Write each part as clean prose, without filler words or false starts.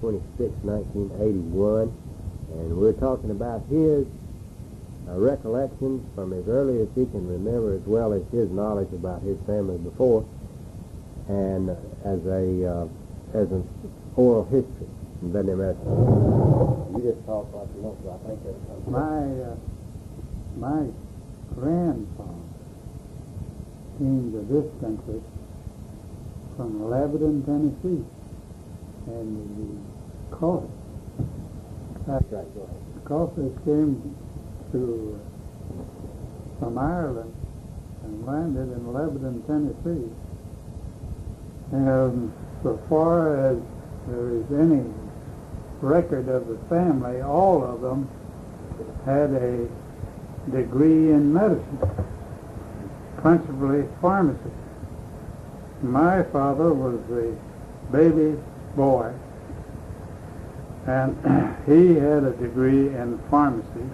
26, 1981, and we're talking about his recollections from as early as he can remember, as well as his knowledge about his family before, and as an oral history in veterinary medicine. You just talk like you want to. I think that's something. My grandfather came to this country from Lebanon, Tennessee, and the Coffers. That's right, go ahead. The Coffers came from Ireland and landed in Lebanon, Tennessee. And so far as there is any record of the family, all of them had a degree in medicine, principally pharmacy. My father was the baby boy, and he had a degree in pharmacy.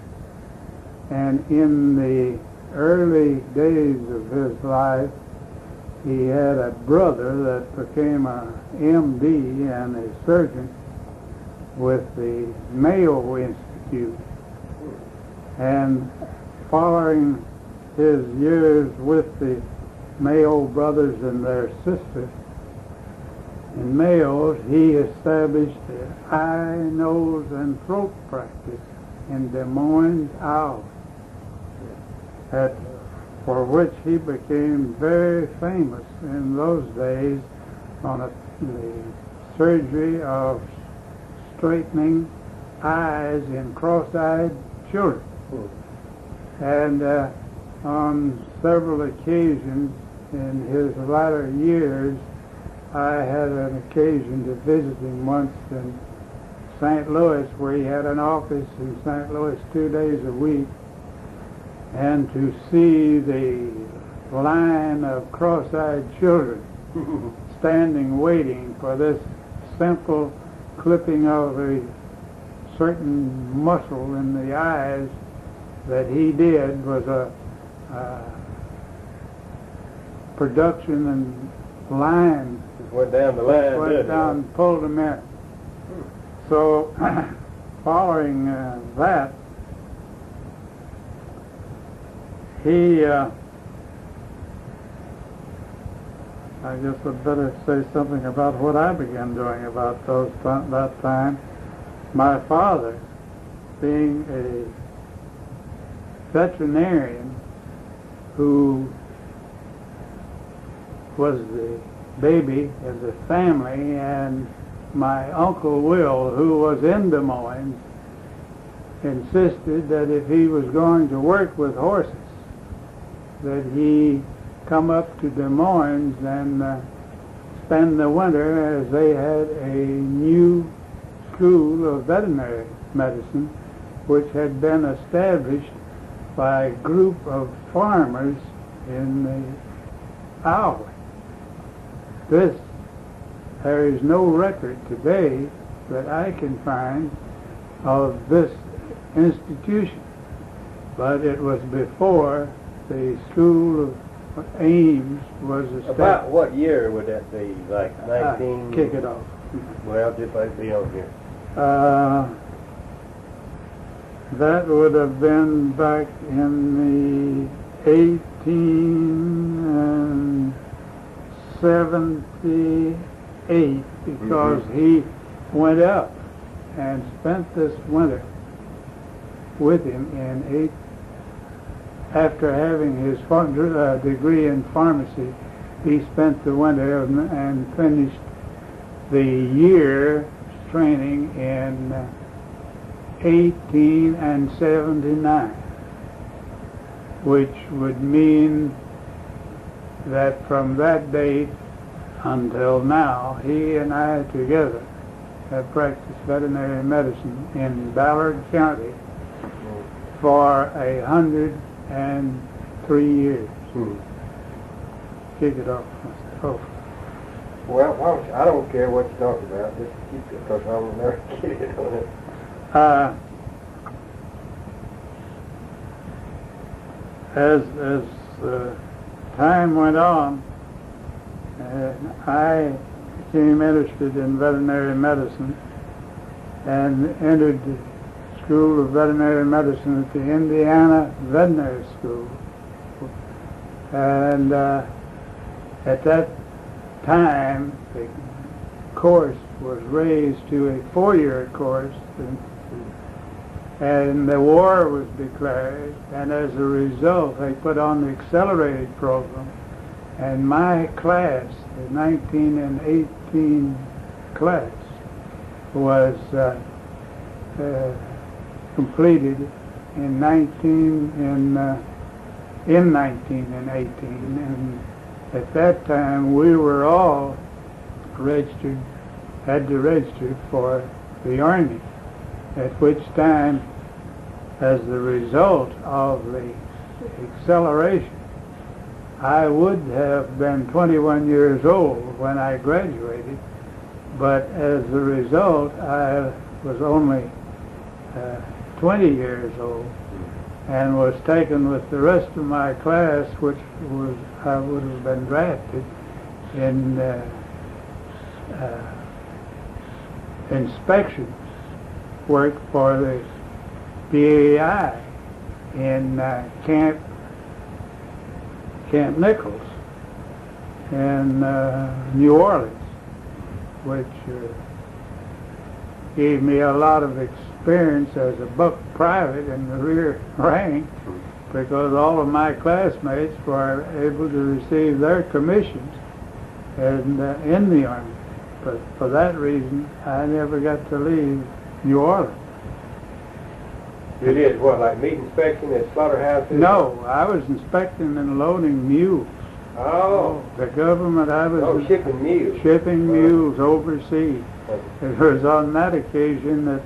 And in the early days of his life, he had a brother that became a MD and a surgeon with the Mayo Institute. And following his years with the Mayo brothers and their sisters in Mayo, he established the eye, nose, and throat practice in Des Moines, Iowa, for which he became very famous in those days on the surgery of straightening eyes in cross-eyed children. And on several occasions in his latter years, I had an occasion to visit him once in St. Louis, where he had an office in St. Louis 2 days a week, and to see the line of cross-eyed children standing waiting for this simple clipping of a certain muscle in the eyes that he did was a production and line. Just went down the line. Went down, pulled them in. So, following that, he, I guess I'd better say something about what I began doing about that time. My father, being a veterinarian who was the baby of the family, and my Uncle Will, who was in Des Moines, insisted that if he was going to work with horses, that he come up to Des Moines and spend the winter, as they had a new school of veterinary medicine which had been established by a group of farmers in the Iowa. There is no record today that I can find of this institution, but it was before the School of Ames was established. About what year would that be? Like 19? Kick it off. Well, just like be on here. That would have been back in the 1878, because he went up and spent this winter with him after having his degree in pharmacy. He spent the winter and finished the year training in 1879, which would mean that from that date until now, he and I together have practiced veterinary medicine in Ballard County for 103 years. Kick it off. Oh. Well, I don't care what you talk about, just keep it, because I will never get it on it. As time went on, I became interested in veterinary medicine and entered the School of Veterinary Medicine at the Indiana Veterinary School. And at that time, the course was raised to a 4-year course, and the war was declared, and as a result, they put on the accelerated program, and my class, the 19 and 18 class, was completed in 19 and 18, and at that time we were all registered, had to register for the Army, at which time, as the result of the acceleration, I would have been 21 years old when I graduated, but as a result I was only 20 years old, and was taken with the rest of my class, which was, I would have been drafted in inspection work for the BAI in Camp Nichols in New Orleans, which gave me a lot of experience as a buck private in the rear rank, because all of my classmates were able to receive their commissions and in the Army. But for that reason, I never got to leave New Orleans. You did what, like meat inspection at slaughterhouses? No, I was inspecting and loading mules. Oh. The government, I was shipping mules. Shipping mules overseas. It was on that occasion that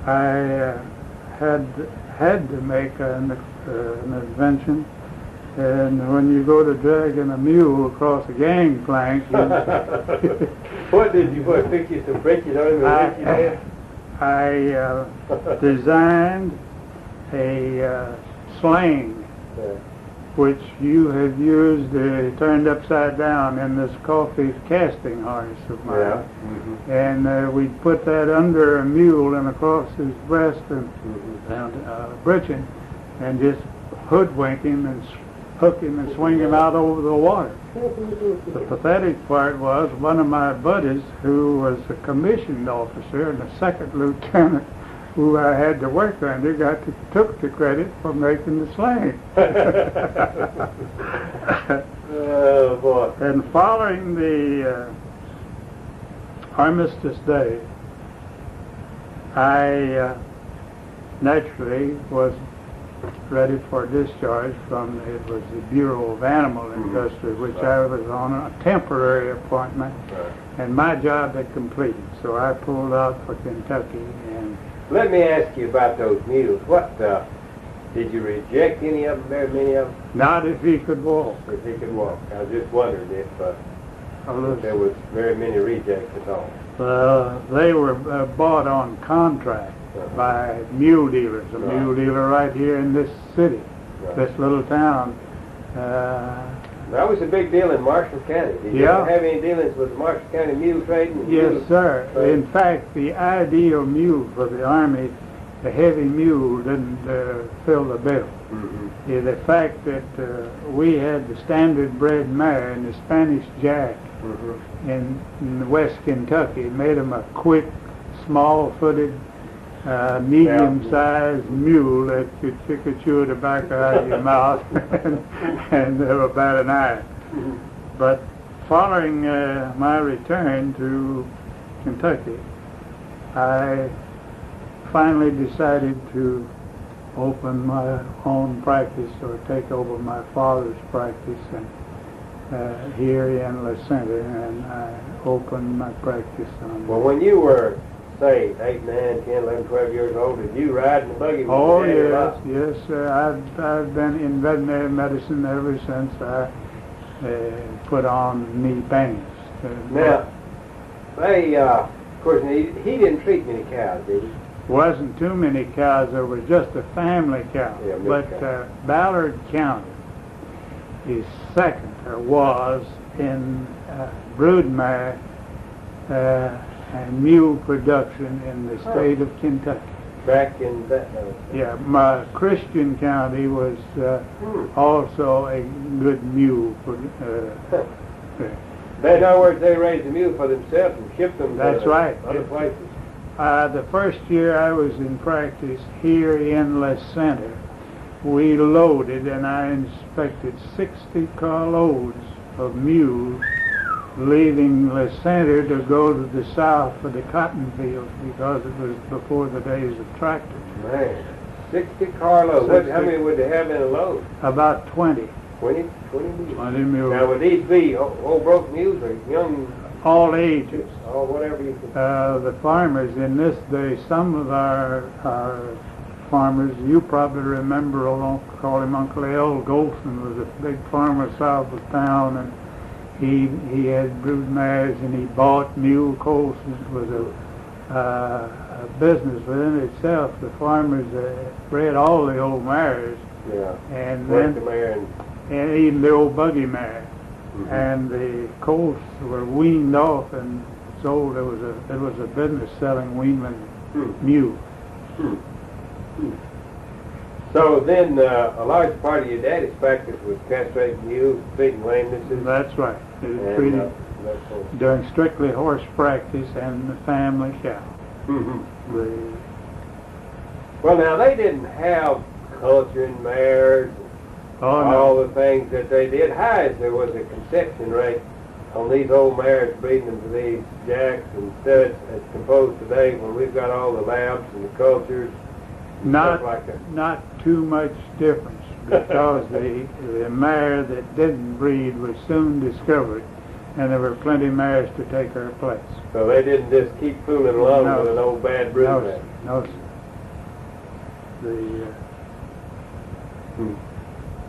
I had to make an invention. And when you go to dragging a mule across a gangplank, what did you fix you some bridges on him? I designed a sling, which you have used turned upside down in this coffee casting harness of mine. Yeah. Mm-hmm. And we put that under a mule and across his breast and breeching, and just hoodwink him and hook him and swing him out over the water. The pathetic part was one of my buddies, who was a commissioned officer and a second lieutenant who I had to work under, took the credit for making the sling. Oh boy! And following the Armistice Day, I naturally was ready for discharge from, it was the Bureau of Animal Industry, which I was on a temporary appointment, and my job had completed. So I pulled out for Kentucky. And let me ask you about those mules. What did you reject any of them? Very many of them? Not if he could walk. If he could walk. I was just wondering if there was very many rejects at all. They were bought on contract by mule dealers. A mule dealer right here in this city, this little town. That was a big deal in Marshall County. Did you ever have any dealings with the Marshall County mule trading? Yes, sir. In fact, the ideal mule for the Army, the heavy mule, didn't fill the bill. Mm-hmm. The fact that we had the standard bred mare and the Spanish Jack in West Kentucky made them a quick, small-footed, medium-sized mule that you could chew tobacco out of your mouth and they were about an eye. But following my return to Kentucky, I finally decided to open my own practice, or take over my father's practice, and here in La Center, and I opened my practice on. Well, when you were, say, 8, 9, 10, 11, 12 years old, did you ride in the buggy? Oh, yes, sir. I've been in veterinary medicine ever since I put on knee pants. Now, they, of course, he didn't treat many cows, did he? Wasn't too many cows. There was just a family cow. Yeah, but Ballard County is second, or was, in broodmare and mule production in the state of Kentucky. Back in Benton. Yeah, my Christian County was also a good mule. In other words, they raised the mule for themselves and shipped them That's to right. other places. The first year I was in practice here in La Center, we loaded and I inspected 60 carloads of mules leaving La Center to go to the south for the cotton fields because it was before the days of tractors. Man, 60 carloads. How many would they have in a load? About 20. 20 mules. 20 mules. Now, would these be old broke mules or young? All ages. Or whatever you can. The farmers in this day, some of our farmers, you probably remember, I'll call him Uncle L. Golson, was a big farmer south of town, and he had brood mares and he bought mule colts. It was a business within itself. The farmers bred all the old mares. Yeah. And Worked then the mare and even the old buggy mare. And the colts were weaned off and sold. It was a business selling weanling mules. So then a large part of your daddy's practice was castrating mules, treating lamenesses. That's right. It was treated doing strictly horse practice and the family cow. Well, now they didn't have culturing mares. All the things that they did. How is there was a conception rate on these old mares breeding them to these jacks and studs as composed today when we've got all the labs and the cultures and stuff like that? Not too much difference because the mare that didn't breed was soon discovered and there were plenty of mares to take her place. So they didn't just keep fooling along with an old bad brood mare? No, sir. The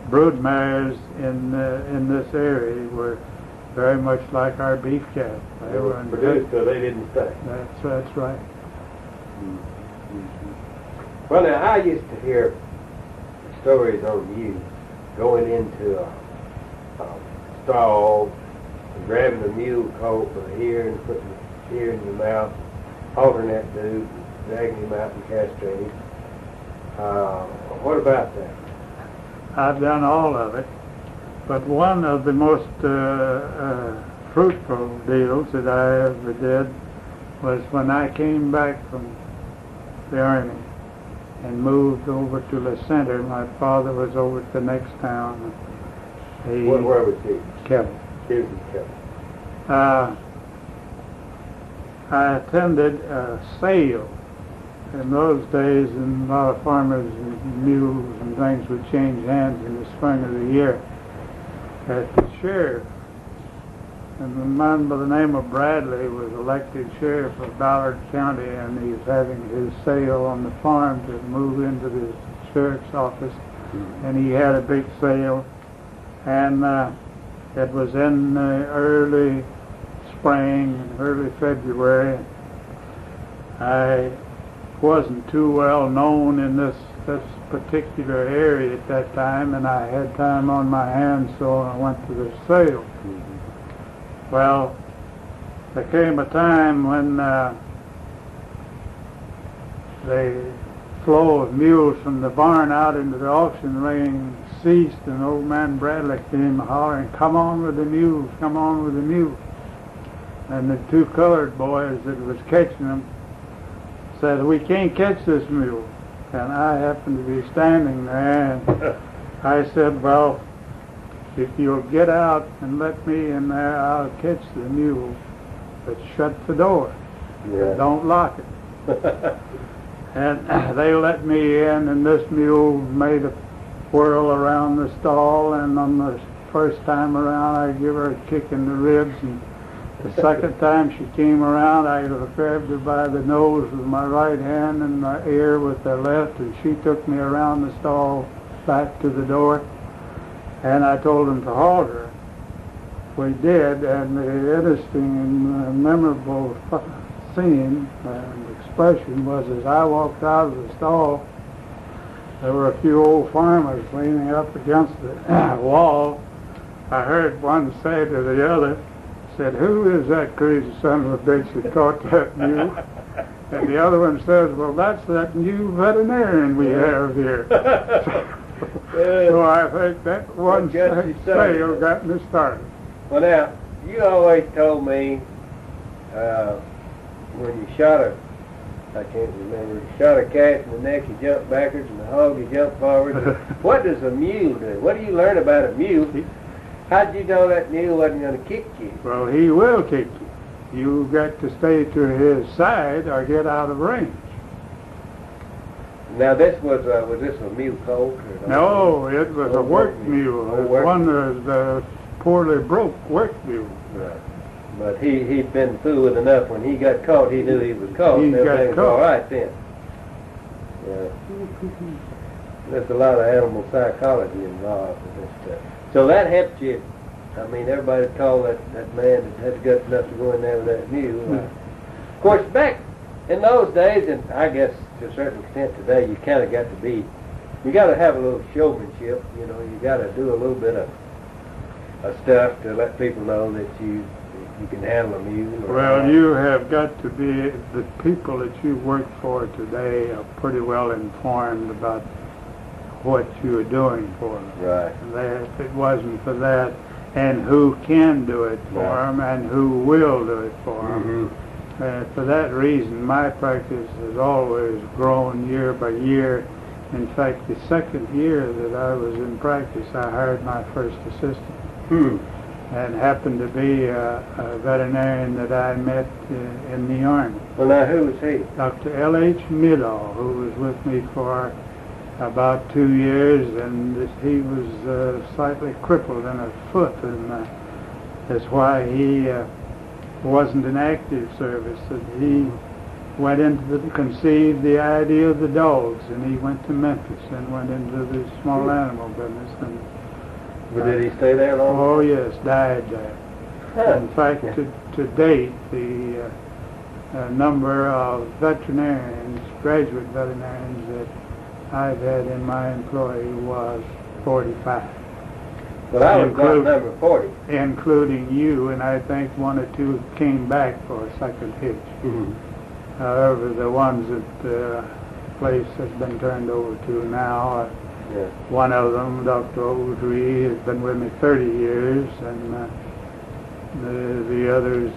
brood mares in this area were very much like our beef cattle. They were produced so they didn't stay. That's right. Well, now I used to hear stories on you going into a stall and grabbing a mule colt with a ear and putting the ear in your mouth, haltering that dude, dragging him out and castrating him. What about that? I've done all of it, but one of the most fruitful deals that I ever did was when I came back from the Army and moved over to La Center. My father was over at the next town. Where was he? Kevin. He was in Kevin. I attended a sale. In those days, and a lot of farmers and mules and things would change hands in the spring of the year. At the sheriff, and a man by the name of Bradley was elected sheriff of Ballard County, and he was having his sale on the farm to move into the sheriff's office, and he had a big sale, and it was in early spring, early February. I wasn't too well known in this particular area at that time, and I had time on my hands, so I went to the sale. Well, there came a time when the flow of mules from the barn out into the auction ring ceased, and old man Bradley came hollering, "Come on with the mules, come on with the mules." And the two colored boys that was catching them said, "We can't catch this mule." And I happened to be standing there, and I said, "Well, if you'll get out and let me in there, I'll catch the mule, but shut the door. Yeah. Don't lock it." And they let me in, and this mule made a whirl around the stall, and on the first time around I give her a kick in the ribs, and the second time she came around, I grabbed her by the nose with my right hand and my ear with the left, and she took me around the stall back to the door, and I told them to halt her. We did, and the interesting and memorable scene and expression was as I walked out of the stall, there were a few old farmers leaning up against the wall. I heard one say to the other, said, "Who is that crazy son of a bitch that caught that mule?" And the other one says, "Well, that's that new veterinarian we have here." So I think that one sale got me started. Well, now, you always told me when you shot I can't remember, you shot a cat in the neck, you jumped backwards, and the hog, you jumped forward. What does a mule do? What do you learn about a mule? How did you know that mule wasn't going to kick you? Well, he will kick you. You got to stay to his side or get out of range. Now, this was this a mule colt? No, it was a work mule. One of the poorly broke work mule. Right. But he'd been through with enough. When he got caught, he knew he was caught. He got caught. All right then. Yeah. There's a lot of animal psychology involved with this stuff. So that helped you. I mean, everybody called that man that had the guts enough to go in there with that mule. Of course, back in those days, and I guess to a certain extent today, you kind of got to be, you got to have a little showmanship. You know, you got to do a little bit of stuff to let people know that you can handle a mule. Well, you have got to be, the people that you work for today are pretty well informed about what you are doing for them. Right. And if it wasn't for that, and who can do it for them, and who will do it for them. For that reason, my practice has always grown year by year. In fact, the second year that I was in practice, I hired my first assistant. And happened to be a veterinarian that I met in the Army. Well, now, who was he? Dr. L.H. Middahl, who was with me for about 2 years, and he was slightly crippled in a foot, and that's why he wasn't in active service. And he went into conceived the idea of the dogs, and he went to Memphis and went into the small animal business. And but did he stay there long? Oh yes, died there. In fact, to date, the number of veterinarians, graduate veterinarians that I've had in my employ was 45. Well, I was about number 40. Including you, and I think one or two came back for a second hitch. However, the ones that the place has been turned over to now, one of them, Dr. Oldry, has been with me 30 years, and the others,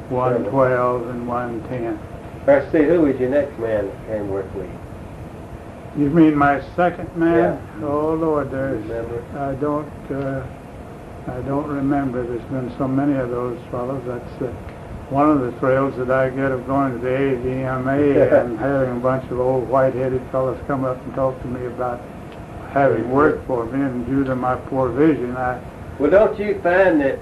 112 and 110. Let's see, who was your next man that came work with you? You mean my second man? Yeah. Oh Lord, I don't remember. There's been so many of those fellows. That's one of the thrills that I get of going to the AVMA and having a bunch of old white-headed fellows come up and talk to me about having worked for me, and due to my poor vision, Well, don't you find that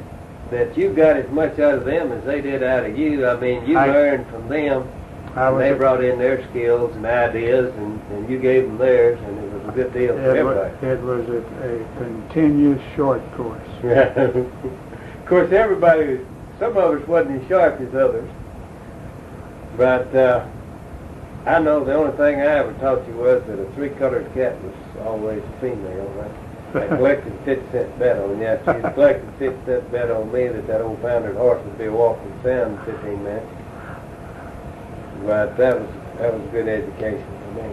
you got as much out of them as they did out of you? I mean, you learned from them. They brought in their skills and ideas, and you gave them theirs, and it was a good deal for everybody. It was a continuous short course. Of course, some of us wasn't as sharp as others, but I know the only thing I ever taught you was that a three-colored cat was always a female, right? I collected a 50-cent bet on you. If you collected a 50-cent bet on me that old foundered horse would be walking sound in 15 minutes. But that was good education for me.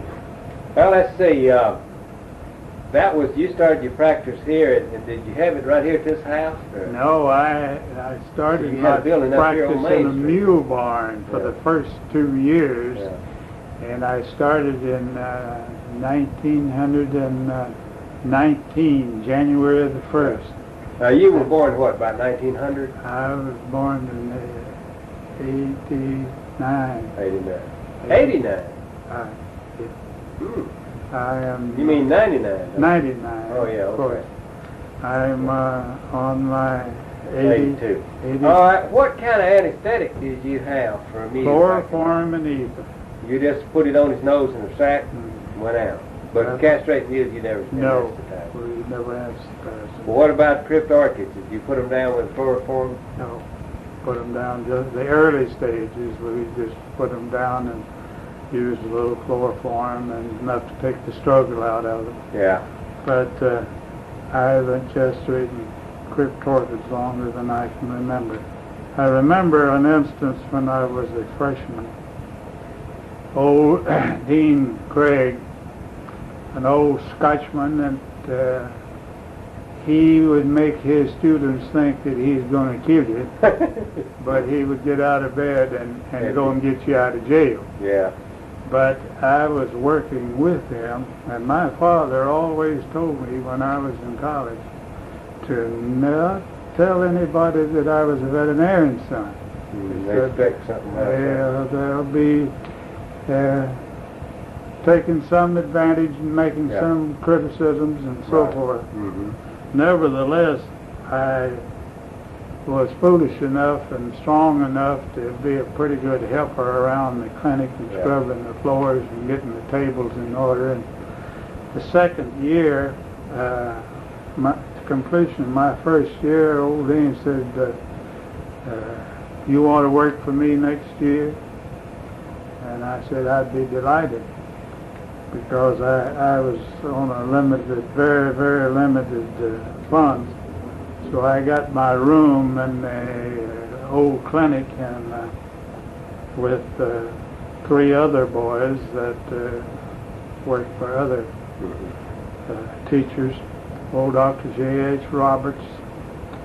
Well, let's see. You started your practice here, and did you have it right here at this house? Or? No, I started my practice in a mule barn for the first 2 years, and I started in 1919, January the 1st. Now, you were born, what, about 1900? I was born in 89. 89? I am... You mean 99? 99. Oh, yeah, okay. I'm on my 82. All right, what kind of anesthetic did you have for a mule? Chloroform and ether. You just put it on his nose in a sack and went out. But castrate mules, you never anesthetized. No, we never anesthetized. Well, what about crypt orchids? Did you put them down with chloroform? No. Put them down, just the early stages, we just put them down and used a little chloroform and enough to take the struggle out of them. Yeah. But I haven't castrated cryptorchids longer than I can remember. I remember an instance when I was a freshman. Old Dean Craig, an old Scotchman, and he would make his students think that he's going to kill you, but he would get out of bed and go and get you out of jail. Yeah. But I was working with him, and my father always told me when I was in college to not tell anybody that I was a veterinarian's son. They expect something else. They'll be taking some advantage and making some criticisms and so forth. Mm-hmm. Nevertheless, I was foolish enough and strong enough to be a pretty good helper around the clinic and scrubbing the floors and getting the tables in order. And the second year, completion of my first year, old Dean said, you want to work for me next year? And I said I'd be delighted, because I was on a limited, very, very limited funds. So I got my room in the old clinic and with 3 other boys that worked for other teachers. Old Dr. J.H. Roberts,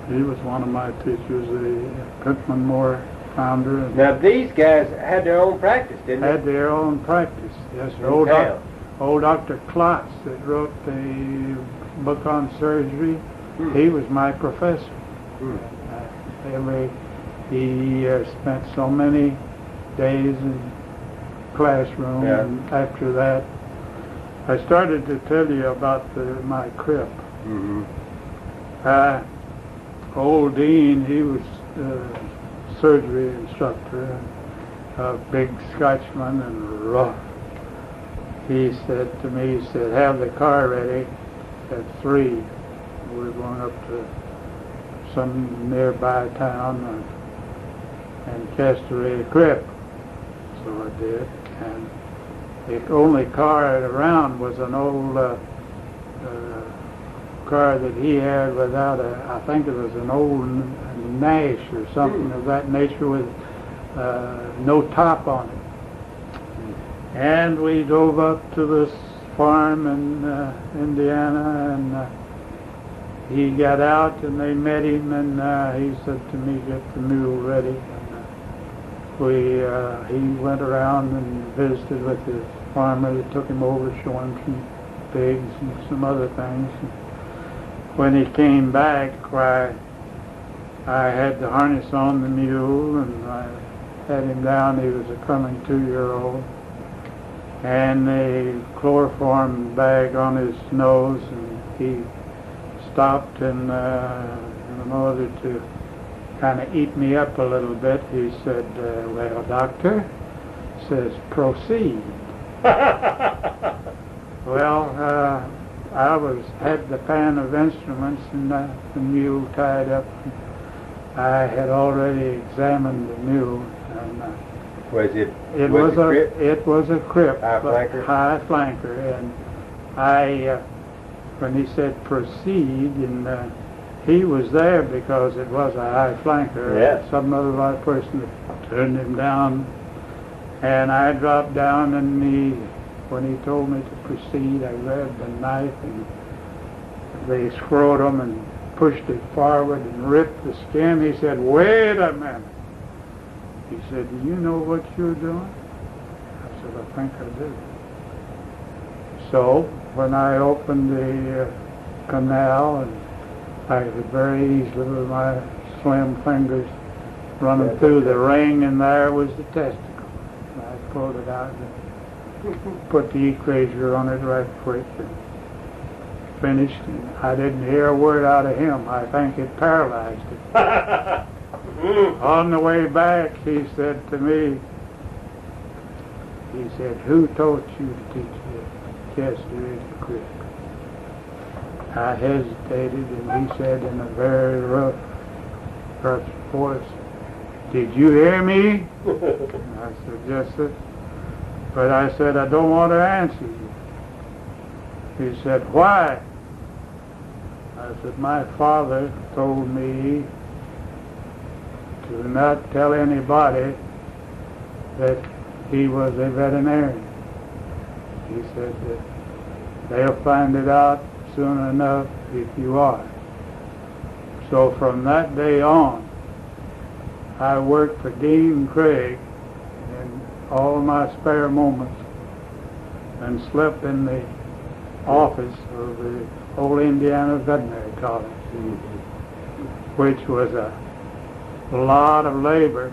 he was one of my teachers, the Pittman Moore founder. Now these guys had their own practice, didn't they? Had their own practice, yes. Old Dr. Klotz that wrote the book on surgery, he was my professor. He spent so many days in classroom, and after that, I started to tell you about my crib. Old Dean, he was a surgery instructor, a big Scotchman and rough. He said to me, he said, have the car ready at 3. We're going up to some nearby town and Castaway Crip. So I did. And the only car around was an old car that he had without I think it was an old Nash or something of that nature with no top on it. And we drove up to this farm in Indiana, and he got out and they met him, and he said to me, get the mule ready. And he went around and visited with his farmer that took him over, showing him some pigs and some other things. And when he came back, I had the harness on the mule, and I had him down. He was a coming 2-year-old. And the chloroform bag on his nose, and he stopped, and in order to kind of eat me up a little bit, he said, well, doctor, says, proceed. Well, I had the pan of instruments and the mule tied up. I had already examined the mule, and it was a crip, high flanker, and when he said proceed, and he was there because it was a high flanker. Yes. Some other person turned him down, and I dropped down, and when he told me to proceed, I grabbed the knife and the scrotum and pushed it forward and ripped the skin. He said, wait a minute. He said, do you know what you're doing? I said, I think I do. So when I opened the canal, and I could very easily with my slim fingers running through the ring, and there was the testicle. And I pulled it out and put the equator on it right quick and finished. And I didn't hear a word out of him. I think it paralyzed it. On the way back, he said to me, he said, who taught you to teach the castrated crip? I hesitated, and he said in a very rough voice, did you hear me? And I said, yes, sir. But I said, I don't want to answer you. He said, why? I said, my father told me to not tell anybody that he was a veterinarian. He said that they'll find it out soon enough if you are. So from that day on, I worked for Dean Craig in all my spare moments and slept in the office of the old Indiana Veterinary College, which was a lot of labor,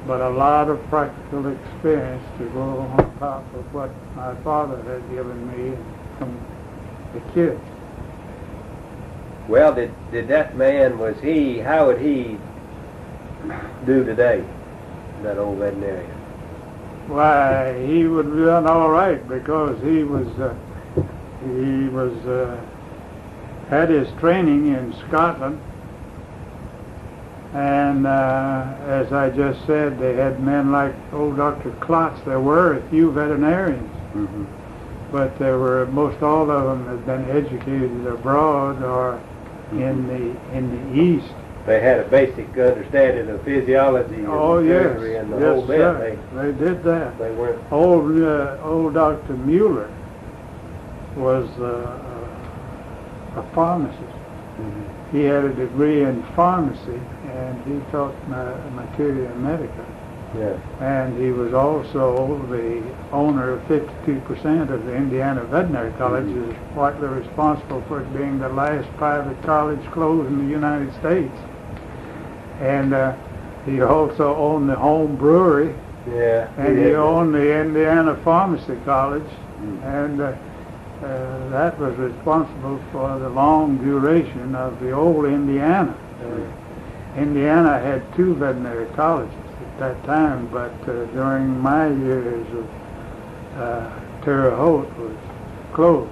but a lot of practical experience to go on top of what my father had given me from the kids. Well, did that man, how would he do today, that old veterinarian? Why, he would be done all right because he had his training in Scotland, and as I just said, they had men like old Dr. Klotz. There were a few veterinarians, but there were most all of them had been educated abroad or in the East. They had a basic understanding of physiology and surgery and the whole bit. Sir. They did that. They weren't. Old Dr. Mueller was a pharmacist. He had a degree in pharmacy, and he taught materia medica. Yeah. And he was also the owner of 52% of the Indiana Veterinary College, is partly responsible for it being the last private college closed in the United States. And he also owned the home brewery. Yeah. And he owned the Indiana Pharmacy College, and that was responsible for the long duration of the old Indiana. Indiana had 2 veterinary colleges at that time, but during my years of Terre Haute was closed.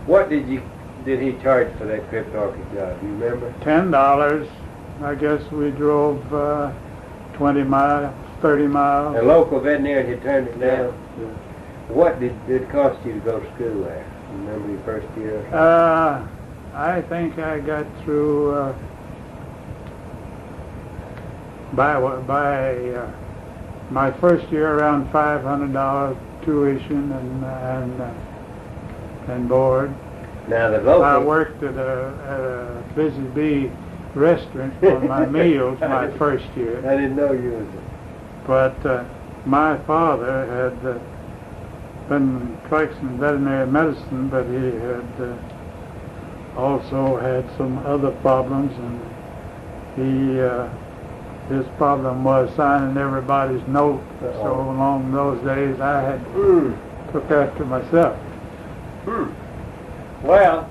What did he charge for that cryptarchy job? Do you remember? $10. I guess we drove 20 miles, 30 miles. A local veterinarian had turned it down? Yeah. What did it cost you to go to school there? You remember your first year? I think I got through by my first year around $500 tuition and board. Now the local. I worked at a Busy Bee restaurant for my meals my first year. I didn't know you was. But my father had been practicing veterinary medicine, but he had also had some other problems, and his problem was signing everybody's note. So along those days, I had took after myself. Well,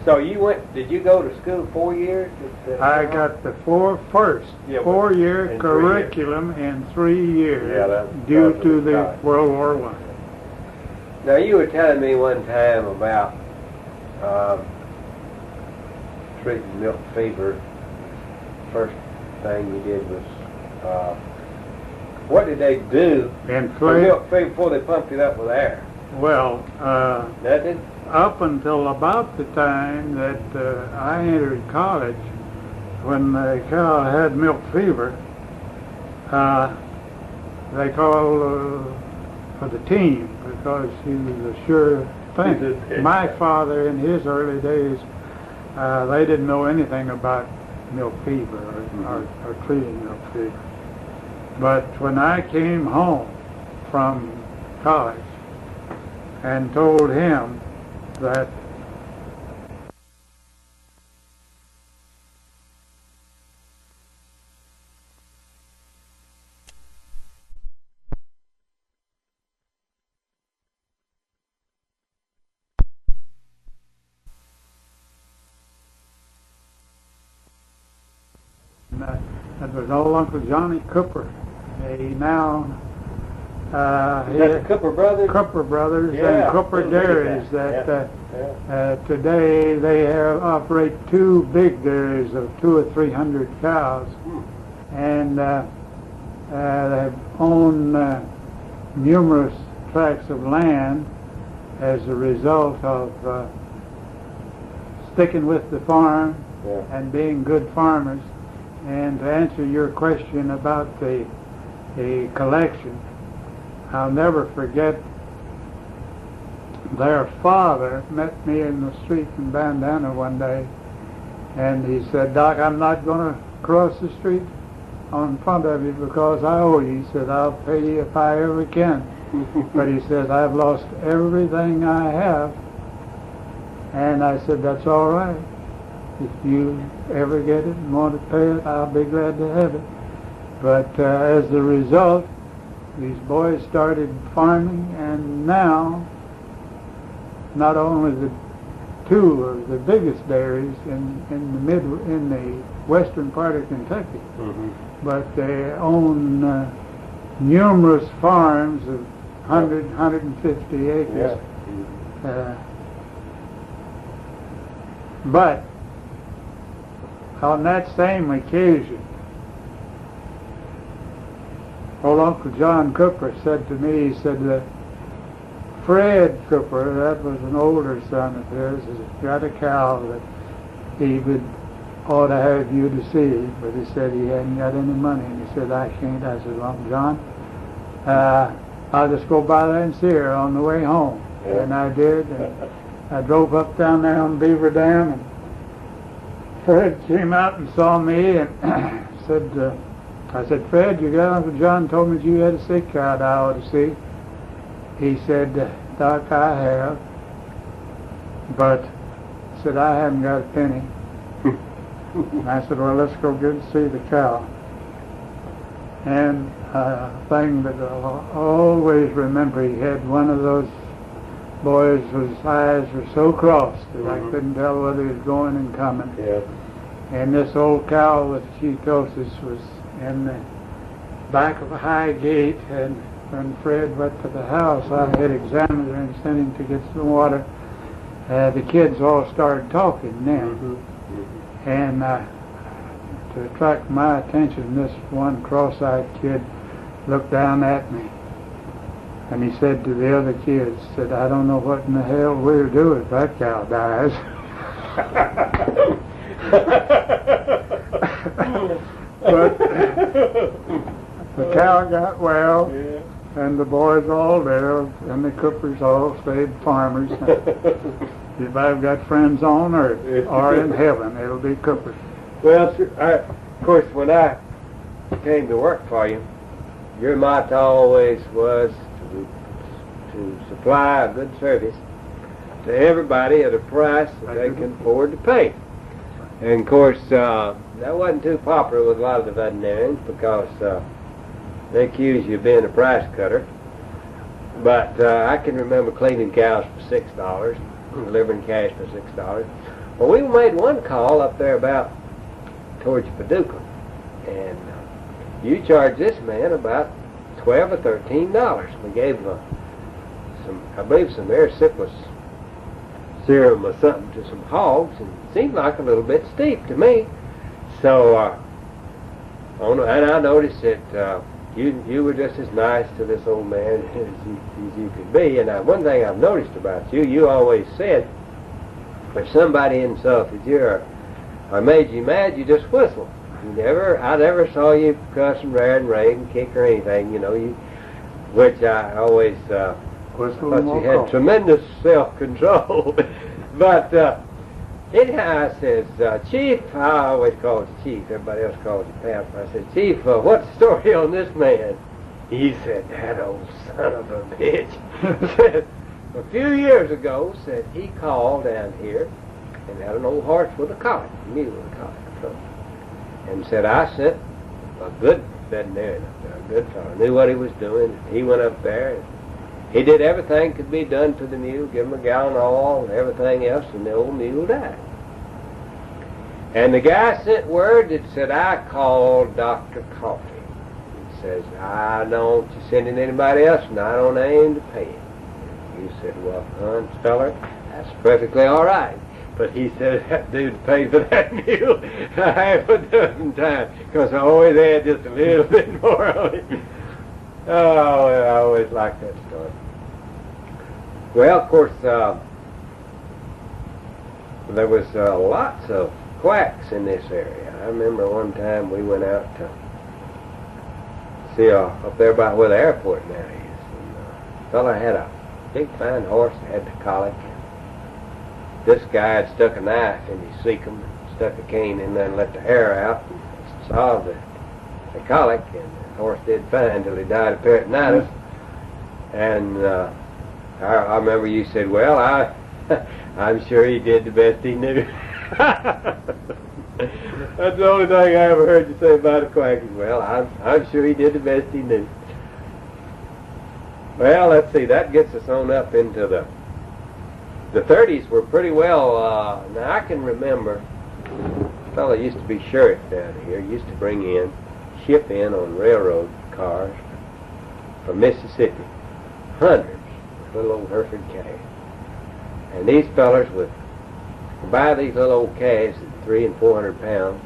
so did you go to school 4 years? I got the four-year curriculum in 3 years due to the World War I. Now, you were telling me one time about treating milk fever. First thing you did was, what did they do for milk fever before they pumped it up with air? Well, nothing? Up until about the time that I entered college, when the cow had milk fever, they called for the team because he was a sure thing. My father, in his early days, they didn't know anything about milk fever or treating milk fever. But when I came home from college and told him that that was old Uncle Johnny Cooper. He now the Cooper Brothers? Cooper Brothers and Cooper Dairies that today they operate 2 big dairies of 200 or 300 cows, and they own numerous tracts of land, as a result of sticking with the farm and being good farmers. And to answer your question about the collection, I'll never forget their father met me in the street in Bandana one day, and he said, "Doc, I'm not going to cross the street on front of you because I owe you." He said, "I'll pay you if I ever can." But he said, "I've lost everything I have." And I said, "That's all right. If you ever get it and want to pay it, I'll be glad to have it." But as a result, these boys started farming, and now not only the two of the biggest dairies in the western part of Kentucky, but they own numerous farms of 100, 150 acres. But on that same occasion, old Uncle John Cooper said to me, he said, Fred Cooper, that was an older son of his, has got a cow that he ought to have you to see, but he said he hadn't got any money. And he said, "I can't." I said, "Well, John, I'll just go by there and see her on the way home." And I did. And I drove up down there on Beaver Dam, and Fred came out and saw me and said, I said, "Fred, your Uncle John told me that you had a sick cow that I ought to see." He said, "Doc, I have, but," said, "I haven't got a penny." And I said, "Well, let's go get and see the cow." And a thing that I'll always remember, he had one of those boys whose eyes were so crossed that I couldn't tell whether he was going and coming. And this old cow with ketosis was in the back of a high gate, and when Fred went to the house, I had examined her and sent him to get some water. The kids all started talking then. And to attract my attention, this one cross-eyed kid looked down at me, and he said to the other kids, said, "I don't know what in the hell we'll do if that cow dies." But the cow got well, and the boys all lived, and the Coopers all stayed farmers. If I've got friends on earth or in heaven, it'll be Coopers. Well, of course, when I came to work for you, your motto always was to supply a good service to everybody at a price that they can afford to pay. And of course, that wasn't too popular with a lot of the veterinarians because they accused you of being a price cutter. But I can remember cleaning cows for $6, delivering cash for $6. Well, we made one call up there about towards Paducah, and you charged this man about $12 or $13. We gave him I believe some erysipelas serum or something to some hogs, and it seemed like a little bit steep to me. So, and I noticed that you were just as nice to this old man as you could be. And one thing I've noticed about you, you always said, if somebody insulted you or made you mad, you just whistle. I never saw you cuss and rail and rave and kick or anything, which I always thought you had tremendous self-control. But anyhow, I says, "Chief," I always called you Chief, everybody else called you Pap. I said, "Chief, what's the story on this man?" He said, "That old son of a bitch." Said, a few years ago, said he called down here and had an old horse with a colic, a mule with a colic. And said, "I sent a good veterinarian up there, a good fellow, knew what he was doing." He went up there and he did everything could be done for the mule, give him a gallon of oil and everything else, and the old mule died. And the guy sent word that said, "I called Dr. Coffee." He says, "I don't send in anybody else, and I don't aim to pay him." You said, "Well, feller, that's perfectly all right." But he said, "That dude paid for that mule half a dozen times, because I always had just a little bit more on it." Oh, I always liked that story. Well, of course, there was lots of quacks in this area. I remember one time we went out to see up there by where the airport now is. And a fella had a big fine horse that had the colic. This guy had stuck a knife in his cecum and stuck a cane in there and let the hair out and saw the colic, and the horse did fine till he died of peritonitis. And I remember you said, well, I'm sure he did the best he knew. That's the only thing I ever heard you say about a quack is, well, I'm sure he did the best he knew. Well, let's see, that gets us on up into the 30s were pretty well, now I can remember a fellow used to be sheriff down here, used to ship in on railroad cars from Mississippi, hundreds of little old Hereford calves. And these fellers would buy these little old calves at 300 and 400 pounds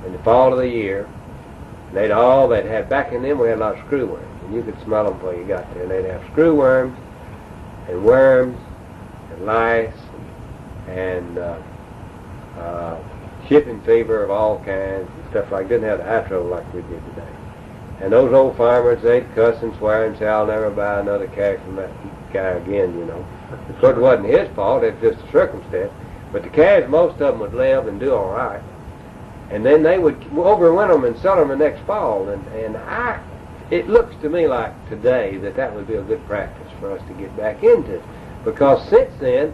in the fall of the year. They'd have, back in them we had a lot of screw worms, and you could smell them before you got there. And they'd have screw worms and lice and shipping fever of all kinds and stuff like that. Didn't have the hydro like we did today. And those old farmers, they'd cuss and swear and say, I'll never buy another calf from that guy again, you know. But it wasn't his fault, it was just a circumstance. But the calves, most of them would live and do all right. And then they would overwinter them and sell them the next fall. And it looks to me like today that would be a good practice for us to get back into. Because since then,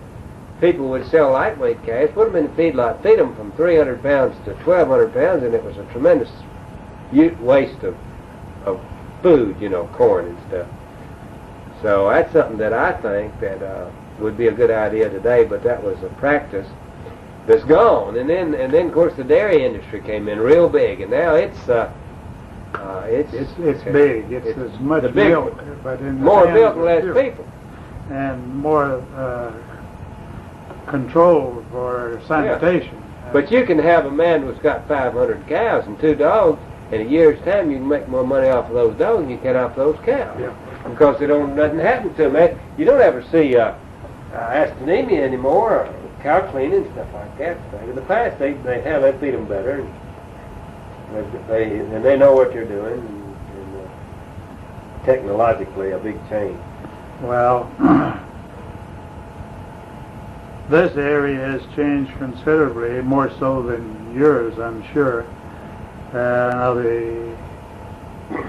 people would sell lightweight calves, put them in the feedlot, feed them from 300 pounds to 1,200 pounds, and it was a tremendous waste of food, you know, corn and stuff. So that's something that I think that would be a good idea today, but that was a practice that's gone. And then of course the dairy industry came in real big, and now it's big. It's as much milk, but in more milk and less people, and more control for sanitation. Yeah. But you can have a man who's got 500 cows and 2 dogs. In a year's time, you can make more money off of those dogs than you can off those cows. Yeah. Because nothing happens to them. You don't ever see astronomia anymore, or cow cleaning, stuff like that. In the past, they feed them better, and they know what you're doing, and technologically a big change. Well, this area has changed considerably, more so than yours, I'm sure.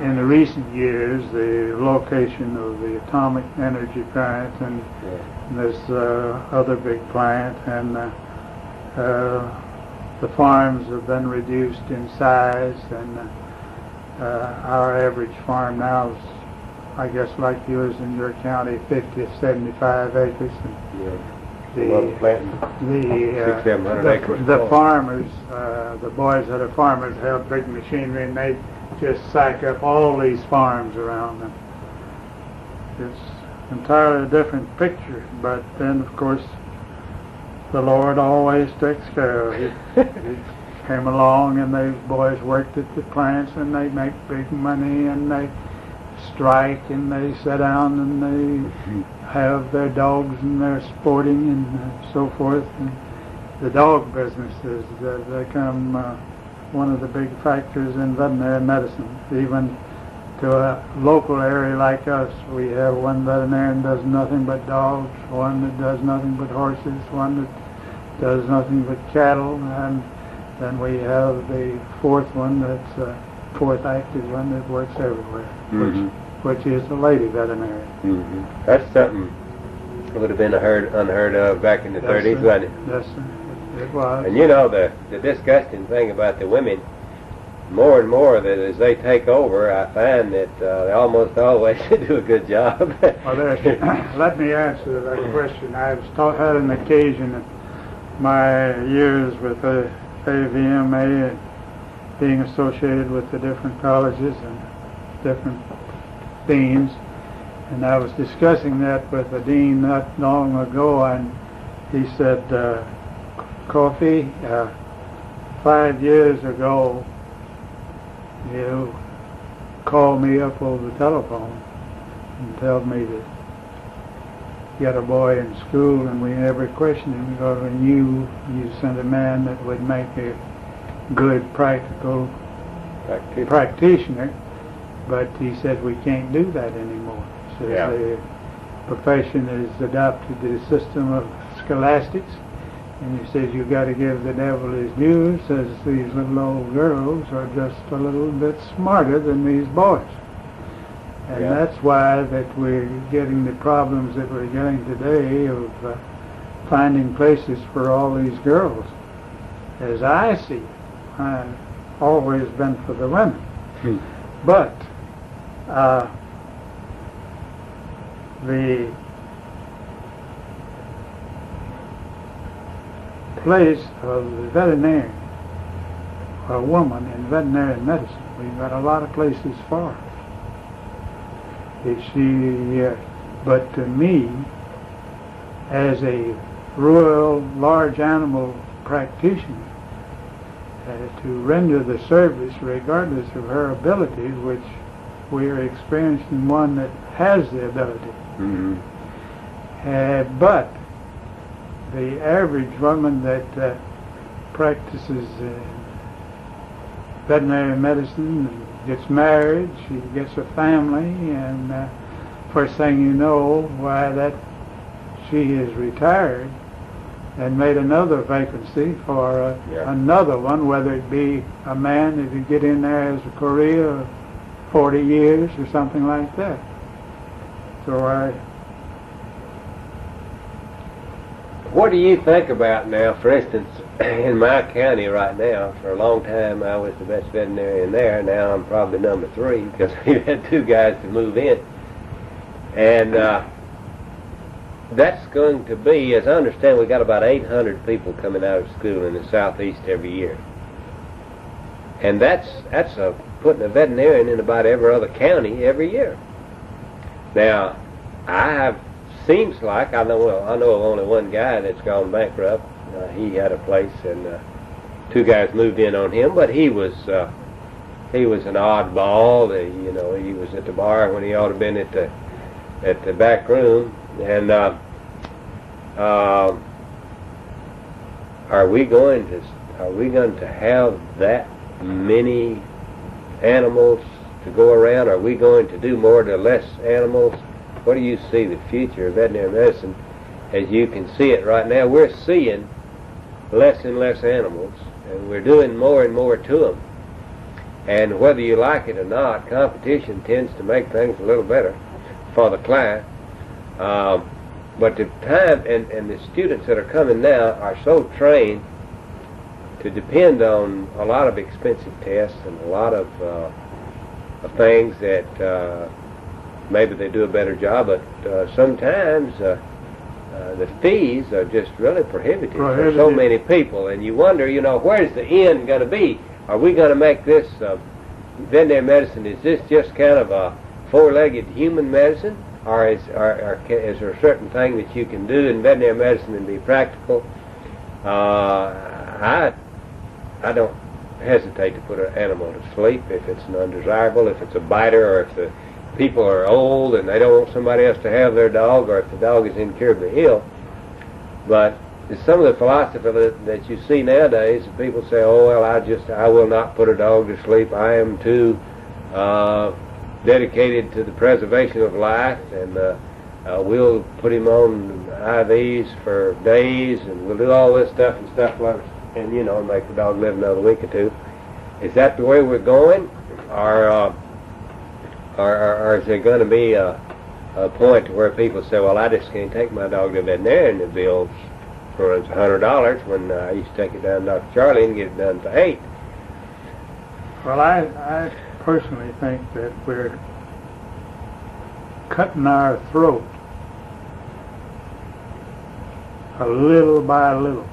In the recent years, the location of the atomic energy plant and this other big plant, and the farms have been reduced in size, and our average farm now is, I guess, like yours in your county, 50 to 75 acres. And the farmers, the boys that are farmers have big machinery, and they just sack up all these farms around them. It's entirely a different picture, but then of course the Lord always takes care of it. He came along, and they boys worked at the plants, and they make big money, and they strike, and they sit down, and they have their dogs, and they're sporting, and so forth. And the dog business has become one of the big factors in veterinary medicine. Even to a local area like us, we have one veterinarian that does nothing but dogs, one that does nothing but horses, one that does nothing but cattle, and then we have the fourth one, that's fourth active one that works everywhere, which is the lady veterinarian. That's something that would have been unheard of back in the 30s, wasn't it? Yes, sir. It was. And you know, the disgusting thing about the women, more and more that as they take over, I find that they almost always do a good job. Well, let me answer that question. I've had an occasion in my years with the AVMA, being associated with the different colleges and different deans, and I was discussing that with a dean not long ago, and he said, Coffee, 5 years ago, you called me up over the telephone and told me that get a boy in school, and we never questioned him because we knew you sent a man that would make a good practical practitioner. But he said we can't do that anymore. So the profession has adopted the system of scholastics, and he says you got to give the devil his due. Says these little old girls are just a little bit smarter than these boys. And that's why that we're getting the problems that we're getting today of finding places for all these girls. As I see it, I've always been for the women. But the place of the veterinarian, a woman in veterinary medicine, we've got a lot of places for her. But to me, as a rural large animal practitioner, to render the service regardless of her ability, which we are experiencing one that has the ability. But the average woman that practices veterinary medicine and gets married, she gets a family, and first thing you know, why that she is retired and made another vacancy for another one, whether it be a man if you get in there as a career of 40 years or something like that. So what do you think about now, for instance, in my county right now, for a long time I was the best veterinarian there. Now I'm probably number 3 because we've had 2 guys to move in. And that's going to be, as I understand, we got about 800 people coming out of school in the southeast every year. And that's putting a veterinarian in about every other county every year. Now, seems like I know of only one guy that's gone bankrupt. He had a place, and 2 guys moved in on him, but he was an oddball. He was at the bar when he ought to have been at the back room. And are we going to have that many animals to go around? Are we going to do more to less animals? What do you see the future of veterinary medicine as you can see it right now? We're seeing less and less animals, and we're doing more and more to them. And whether you like it or not, competition tends to make things a little better for the client. But the time and the students that are coming now are so trained to depend on a lot of expensive tests and a lot of things that maybe they do a better job, but sometimes the fees are just really prohibitive for so many people. And you wonder, where's the end going to be? Are we going to make this veterinary medicine, is this just kind of a 4-legged human medicine? Or is there a certain thing that you can do in veterinary medicine and be practical? I don't hesitate to put an animal to sleep if it's an undesirable, if it's a biter, or if the people are old and they don't want somebody else to have their dog, or if the dog is incurably ill. But some of the philosophy that you see nowadays, people say, oh, well, I will not put a dog to sleep. I am too dedicated to the preservation of life, and we'll put him on IVs for days, and we'll do all this stuff and make the dog live another week or 2. Is that the way we're going, or is there going to be a point where people say, well, I just can't take my dog to a veterinarian that bills for $100 when I used to take it down to Dr. Charlie and get it done for $8? Well, I personally think that we're cutting our throat a little by little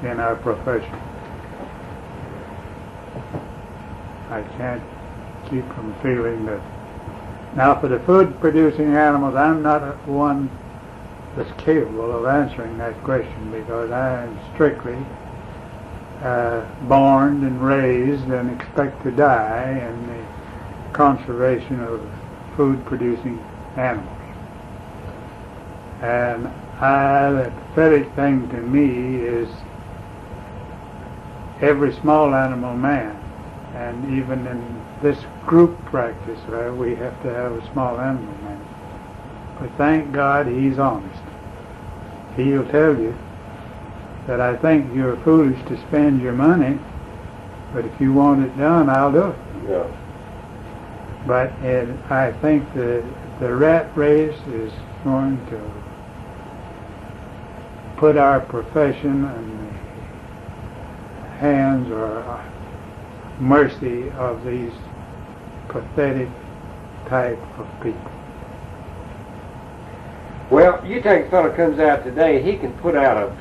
in our profession. I can't keep from feeling that. Now, for the food-producing animals, I'm not one that's capable of answering that question, because I am strictly born and raised and expect to die in the conservation of food-producing animals. And the pathetic thing to me is every small animal man, and even in this group practice, we have to have a small animal man. But thank God he's honest. He'll tell you that I think you're foolish to spend your money, but if you want it done, I'll do it. Yeah. But I think the rat race is going to put our profession in the hands or mercy of these pathetic type of people. Well, you take a fellow comes out today, he can put out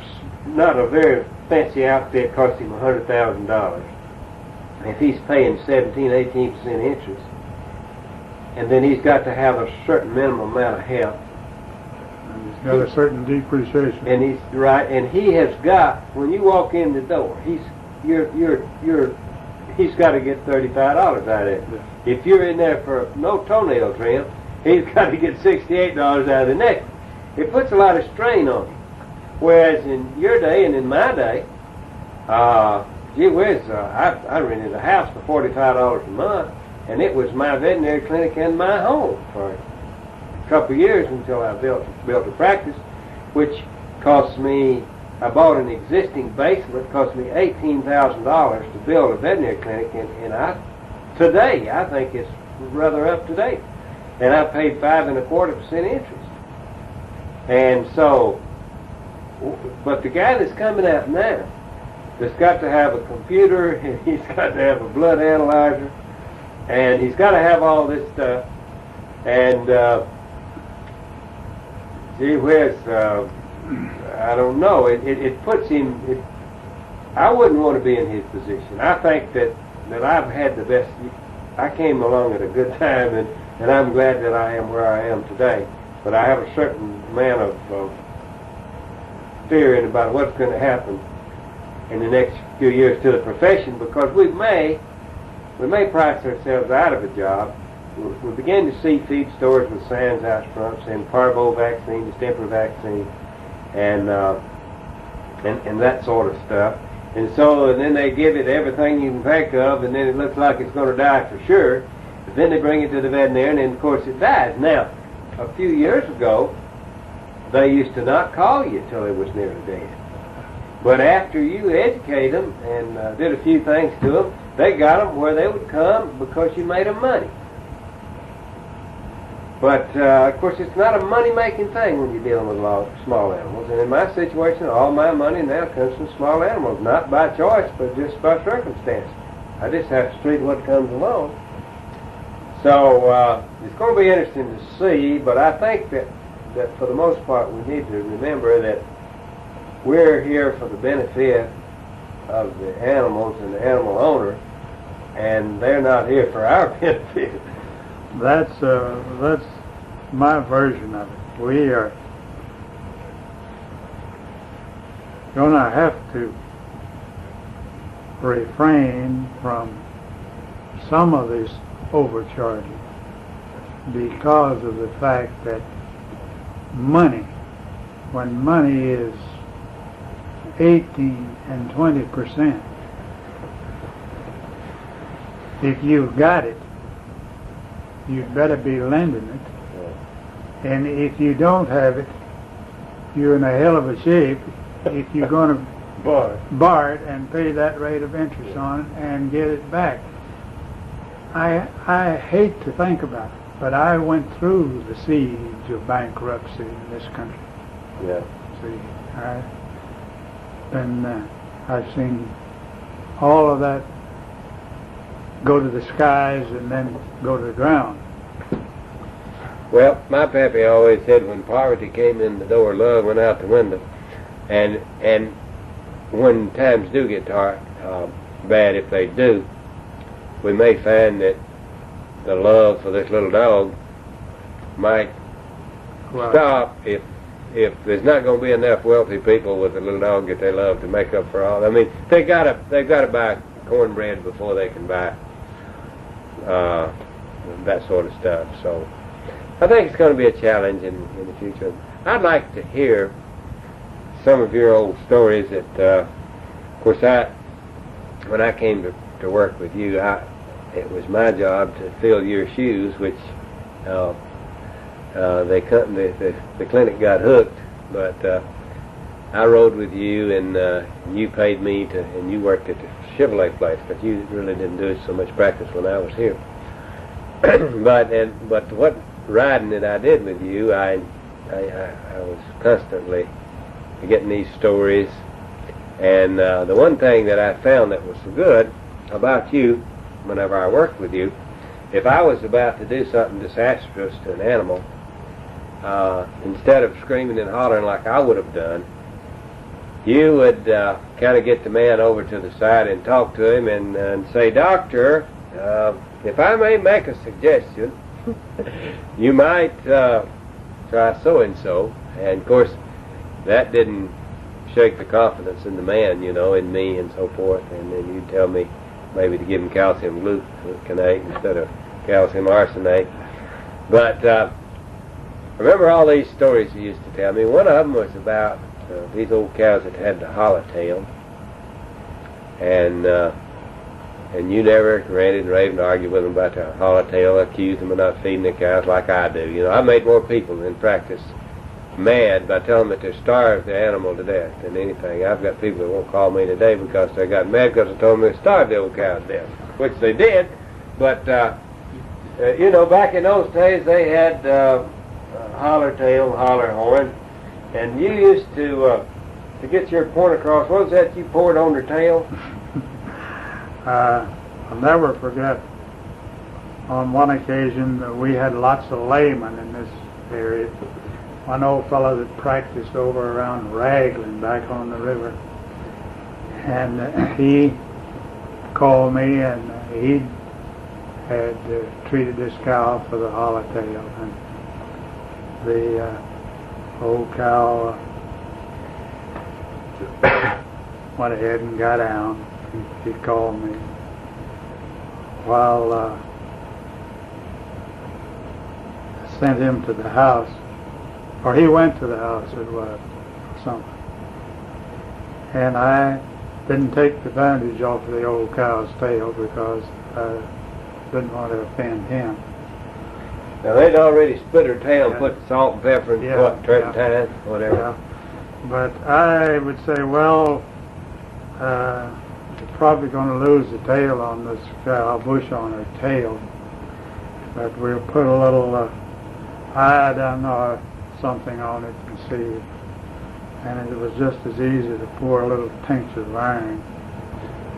not a very fancy outfit, cost him $100,000. If he's paying 17-18% interest, and then he's got to have a certain minimum amount of help. And he's got a certain depreciation. And he's right, and he has got, when you walk in the door, he's got to get $35 out of it. Yeah. If you're in there for no toenail trim, he's got to get $68 out of the neck. It puts a lot of strain on him. Whereas in your day and in my day, gee whiz, I rented a house for $45 a month, and it was my veterinary clinic and my home for a couple of years until I built a practice, which cost me, I bought an existing basement, cost me $18,000 to build a veterinary clinic, and today I think it's rather up to date. And I paid 5.25% interest. And so, but the guy that's coming out now, that's got to have a computer, and he's got to have a blood analyzer, and he's got to have all this stuff, and gee whiz, I don't know, it puts him, I wouldn't want to be in his position. I think that I've had the best, I came along at a good time, and I'm glad that I am where I am today. But I have a certain amount of fear about what's going to happen in the next few years to the profession, because we may price ourselves out of a job. We begin to see feed stores with signs out front saying parvo vaccine, distemper vaccine, and that sort of stuff. And then they give it everything you can think of, and then it looks like it's going to die for sure. But then they bring it to the veterinarian, and of course it dies. Now, a few years ago, they used to not call you till it was nearly dead. But after you educate them and did a few things to them, they got them where they would come because you made them money. But, of course, it's not a money-making thing when you're dealing with small animals. And in my situation, all my money now comes from small animals, not by choice, but just by circumstance. I just have to treat what comes along. So it's going to be interesting to see, but I think that for the most part we need to remember that we're here for the benefit of the animals and the animal owner, and they're not here for our benefit. That's my version of it. We are going to have to refrain from some of this overcharging because of the fact that when money is 18 and 20%, if you've got it, you'd better be lending it. And if you don't have it, you're in a hell of a shape if you're going to borrow it and pay that rate of interest on it and get it back. I hate to think about it, but I went through the siege of bankruptcy in this country. Yeah. See, I've seen all of that go to the skies and then go to the ground. Well, my pappy always said when poverty came in the door, love went out the window. And when times do get bad, if they do, we may find that the love for this little dog might stop if there's not going to be enough wealthy people with a little dog that they love to make up for all. I mean, they've got to buy cornbread before they can buy that sort of stuff. So I think it's going to be a challenge in the future. I'd like to hear some of your old stories that, of course, when I came to work with you, it was my job to fill your shoes, which the clinic got hooked, but I rode with you, and you paid me and you worked at the Chevrolet place, but you really didn't do so much practice when I was here. but what riding that I did with you, I was constantly getting these stories, and the one thing that I found that was so good about you, whenever I worked with you, if I was about to do something disastrous to an animal, instead of screaming and hollering like I would have done, you would kind of get the man over to the side and talk to him and say, "Doctor, if I may make a suggestion, you might try so-and-so." And, of course, that didn't shake the confidence in the man, in me and so forth. And then you'd tell me maybe to give him calcium gluconate instead of calcium arsenate. But remember all these stories you used to tell me. One of them was about these old cows that had the hollow tail. And you never ranted and raved and argued with them about the hollow tail, accused them of not feeding the cows like I do. I made more people in practice mad by telling them that they starved the animal to death than anything. I've got people that won't call me today because they got mad because I told them they starved the old cows to death, which they did. But, back in those days they had holler tail, holler horn, and you used to get your point across. What was that you poured on their tail? I'll never forget, on one occasion we had lots of laymen in this area. One old fellow that practiced over around Raglan back on the river, and he called me, and he had treated this cow for the hollow tail, and the old cow went ahead and got down. He called me while I sent him to the house, or he went to the house, it was, or something. And I didn't take the bandage off of the old cow's tail because I didn't want to offend him. Now, they'd already split her tail and put salt and pepper and turpentine, whatever. Yeah. But I would say, well, you're probably going to lose the tail on this cow, bush on her tail. But we'll put a little iodine or something on it and see. And it was just as easy to pour a little tincture of iron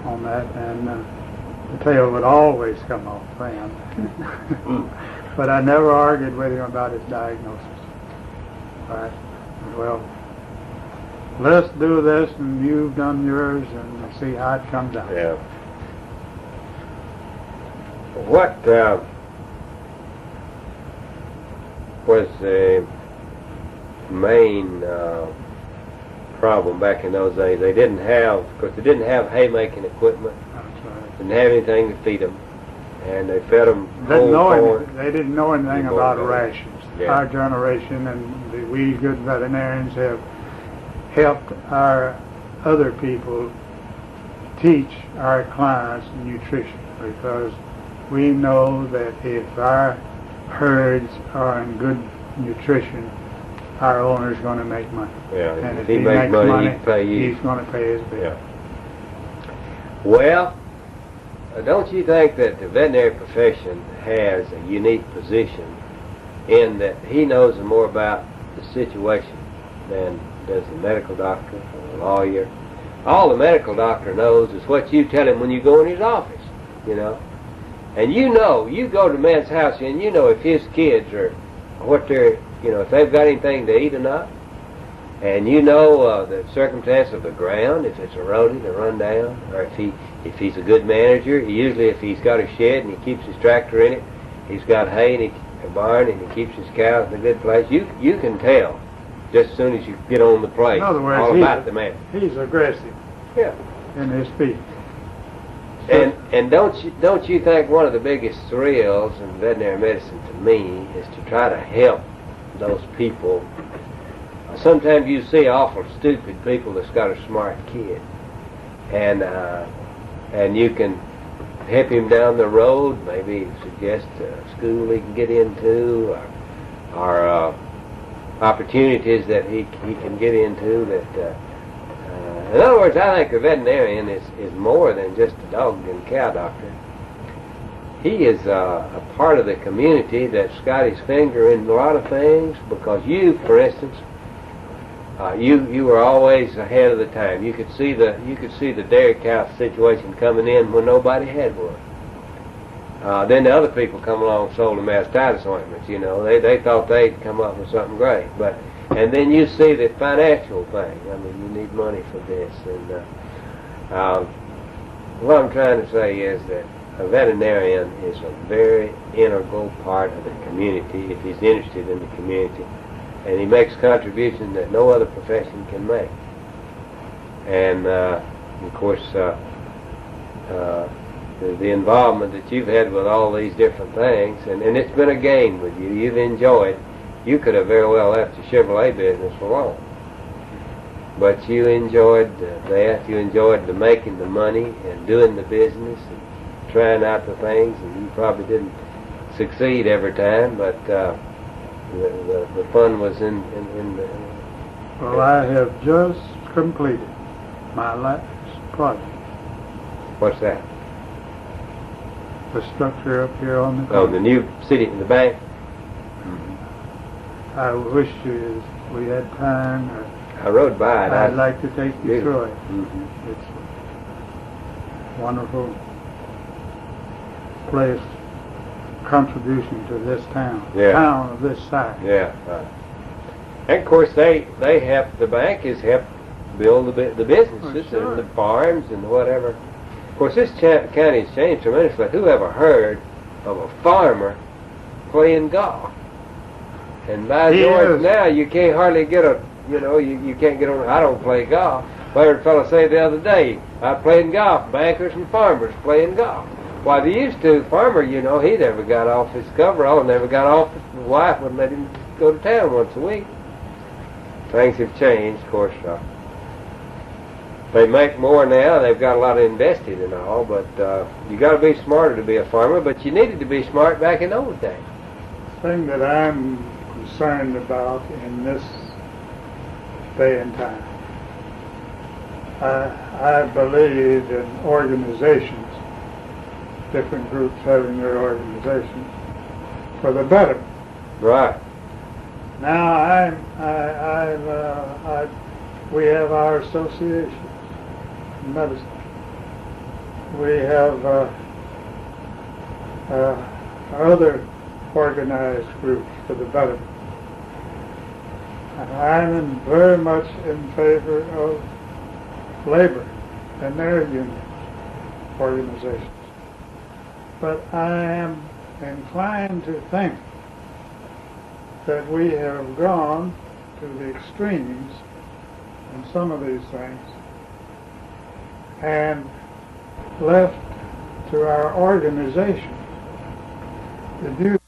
on that, and the tail would always come off then. But I never argued with him about his diagnosis. I said, well, let's do this, and you've done yours, and see how it comes out. Yeah. What was the main problem back in those days? They didn't have, of course, they didn't have haymaking equipment. That's right. Didn't have anything to feed them, and they fed them They corn. didn't know anything about rations. Yeah. Our generation and we good veterinarians have helped our other people teach our clients nutrition, because we know that if our herds are in good nutrition, our owner's going to make money. Yeah, And if he makes money, he can pay you. he's going to pay his bill. Yeah. Well, don't you think that the veterinary profession has a unique position in that he knows more about the situation than does the medical doctor or the lawyer? All the medical doctor knows is what you tell him when you go in his office, And you go to a man's house and you know if his kids are, what they're, if they've got anything to eat or not. And you know the circumstance of the ground, if it's eroded or run down, or if he's a good manager. Usually if he's got a shed and he keeps his tractor in it, he's got hay and a barn and he keeps his cows in a good place. You can tell just as soon as you get on the place In other words, all about the man. He's aggressive Yeah. in his speech. And don't you think one of the biggest thrills in veterinary medicine to me is to try to help those people? Sometimes you see awful stupid people that's got a smart kid, and you can help him down the road, maybe suggest a school he can get into, or opportunities that he can get into. That, in other words, I think a veterinarian is more than just a dog and cow doctor. He is a part of the community that's got his finger in a lot of things, because you, for instance, you were always ahead of the time. You could see the dairy cow situation coming in when nobody had one. Then the other people come along and sold them mastitis ointments. You know, they thought they'd come up with something great, and then you see the financial thing. I mean, you need money for this, and what I'm trying to say is that a veterinarian is a very integral part of the community if he's interested in the community. And he makes contributions that no other profession can make. And, of course, the involvement that you've had with all these different things, and it's been a gain with you. You've enjoyed. You could have very well left the Chevrolet business alone. But you enjoyed that. You enjoyed the making the money and doing the business and trying out the things. And you probably didn't succeed every time, but the fun was in the... Well, I have just completed my last project. What's that? The structure up here on the Oh, corner. the new city, the bank? I wish we had time. I rode by it. I'd like to take you Beautiful. through it. Mm-hmm. It's a wonderful place, contribution to this town, Yeah. town of this size. Yeah. And of course, they help. The bank has helped build the businesses sure. and the farms and whatever. Of course, this county has changed tremendously. Who ever heard of a farmer playing golf? And by George, now you can't hardly get you can't get on. I don't play golf. I heard a fellow say the other day, I played golf, bankers and farmers playing golf. Why, they used to, farmer, he never got off his coverall, never got off, his wife wouldn't let him go to town once a week. Things have changed, of course. They make more now, they've got a lot invested and all, but you got to be smarter to be a farmer, but you needed to be smart back in those days. The thing that I'm concerned about in this day and time, I believe in organizations, different groups having their organizations for the betterment. Right. Now we have our association in medicine. We have other organized groups for the betterment. And I'm very much in favor of labor and their unions, organizations. But I am inclined to think that we have gone to the extremes in some of these things and left to our organization to do